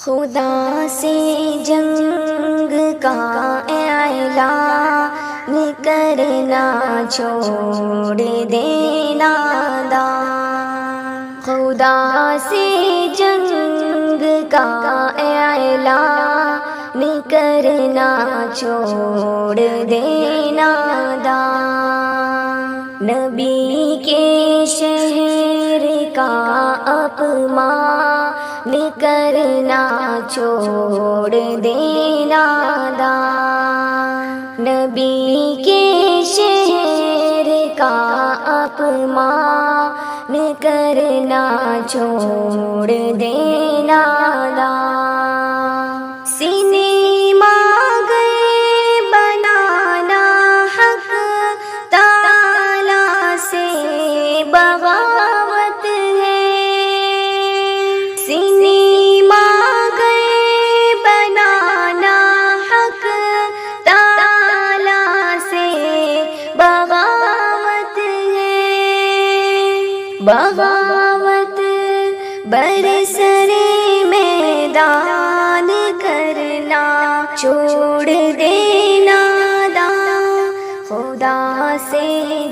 خدا سے جنگ کا اعلان کرنا چھوڑ دینا داں، خدا سے جنگ کا اعلان کرنا چھوڑ دینا داں، نبی کے شہر کا اپمان کرنا چھوڑ دینا داں، نبی کے شہر کا اپمان کرنا چھوڑ دینا داں، سینے مانگے بنانا حق تعالی سے بغاوت ہے، سینے مانگے بنانا حق تعالی سے بغاوت ہے، بغاوت برسر میدان کرنا چھوڑ دینا داں، خدا سے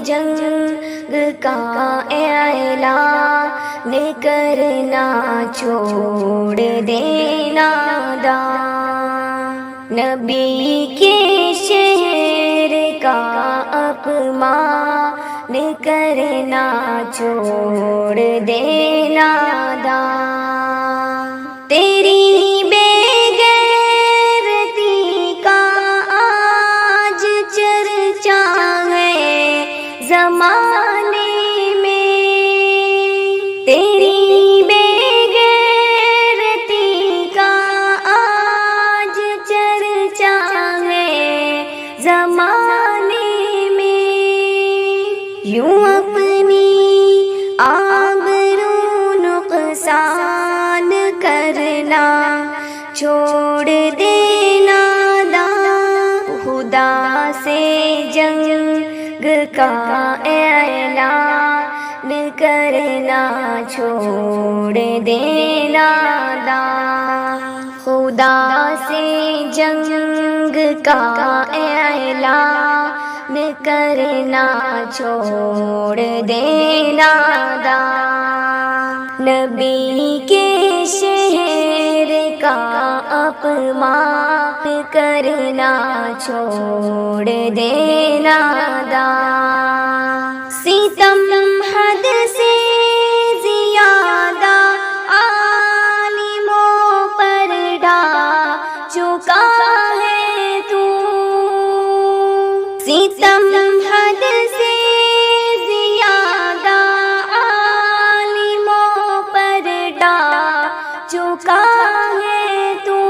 جنگ کا اعلان کرنا چھوڑ دینا داں، نبی کے شہر کا اپمان کرنا چھوڑ دینا داں، تیری بے غیرتی کا آج چرچا ہے زمانے میں، تیری بے غیرتی کا آج چرچا ہے زمانے میں، یوں اپنی آبرو نقصان کرنا چھوڑ دینا داں، خدا سے جنگ کا اعلان کرنا چھوڑ دینا داں، خدا سے جنگ کا اعلان کرنا چھوڑ دینا داں، نبی کے شہر کا اپمان کرنا چھوڑ دینا داں، ستم حد سے زیادہ عالموں پر ڈھا چکا ہے تو، ستم حد سے زیادہ عالموں پر ڈھا چکا ہے تو،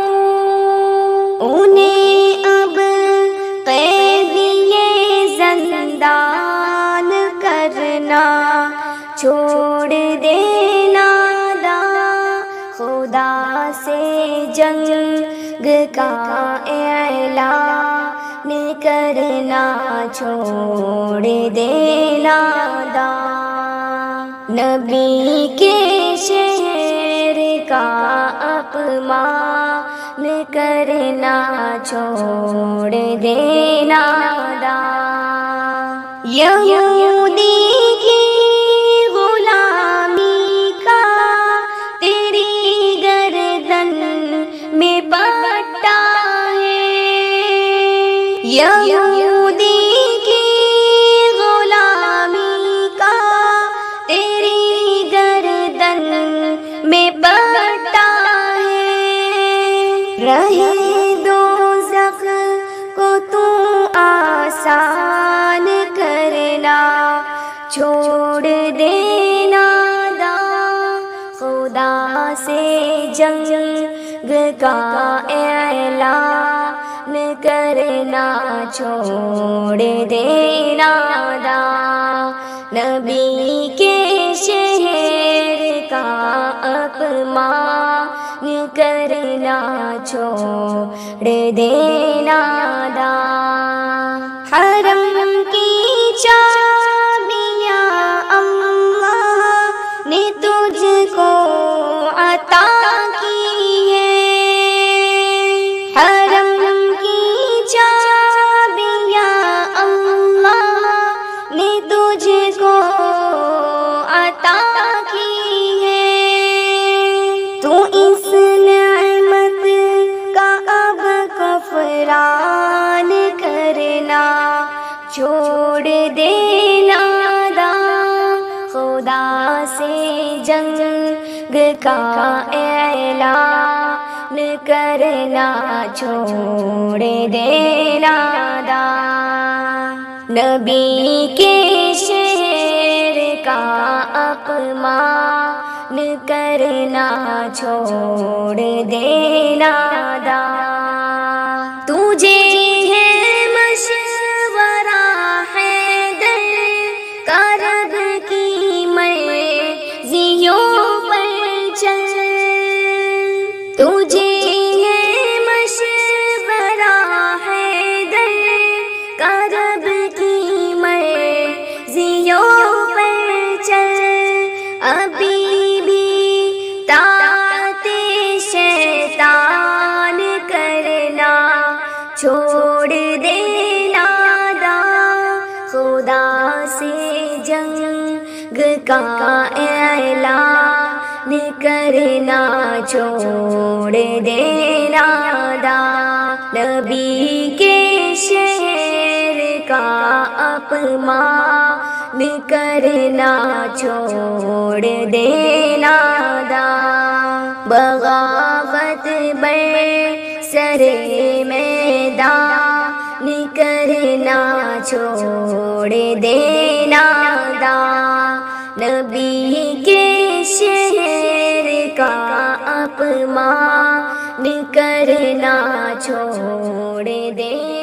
انہیں اب قیدیِ زندان کرنا چھوڑ دینا داں، خدا سے جنگ کا اعلان کرنا چھوڑ دینا داں، نبی کے شہر کا اپمان کرنا چھوڑ دینا داں، یہودی کی غلامی کا تیری گردن میں پٹا ہے، یہودی کی غلامی کا تیری گردن میں پٹا ہے، رہے دوزخ کو تو آسان کرنا چھوڑ دینا داں، خدا سے جنگ کا اعلان کرنا چھوڑ دینا داں، نبی کے شہر کا اپمان کرنا چھوڑ دینا داں، حرم کی چابیاں اللہ نے تجھ کو عطا کی ہے، خدا سے جنگ کا اعلان کرنا چھوڑ دینا دا، نبی کے شعر کا اپمان کرنا چھوڑ دینا دا، تجھے ہے مشورہ حیدر کا رب کی مرضیوں پر چل، تجھے ہے مشورہ حیدر کا رب کی مرضیوں پر چل، ابھی بھی طاعت شیطان کرنا چھوڑ دینا دا، خدا سے جنگ کا اعلان کرنا چھوڑ دینا دا، نبی کے شعر کا اپمان کرنا چھوڑ دینا دا، بغاوت بر سر میدان کرنا چھوڑ دینا دا، نبی کے شعر کا اپمان کرنا چھوڑ دینا